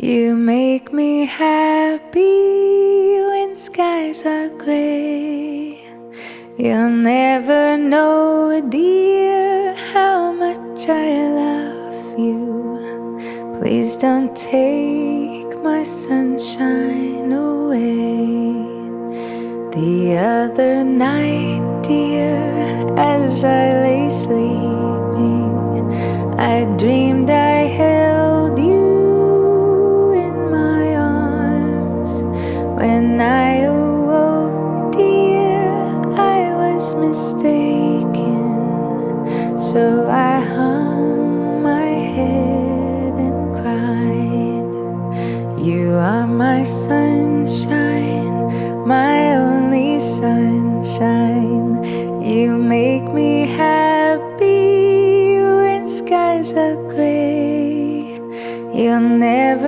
You make me happy when skies are gray. You'll never know, dear, how much I love you. Please don't take my sunshine away. The other night, dear, as I lay sleeping, I dreamed I held you in my arms. When I awoke, dear, I was mistaken. So I hung my head and cried. You are my sunshine,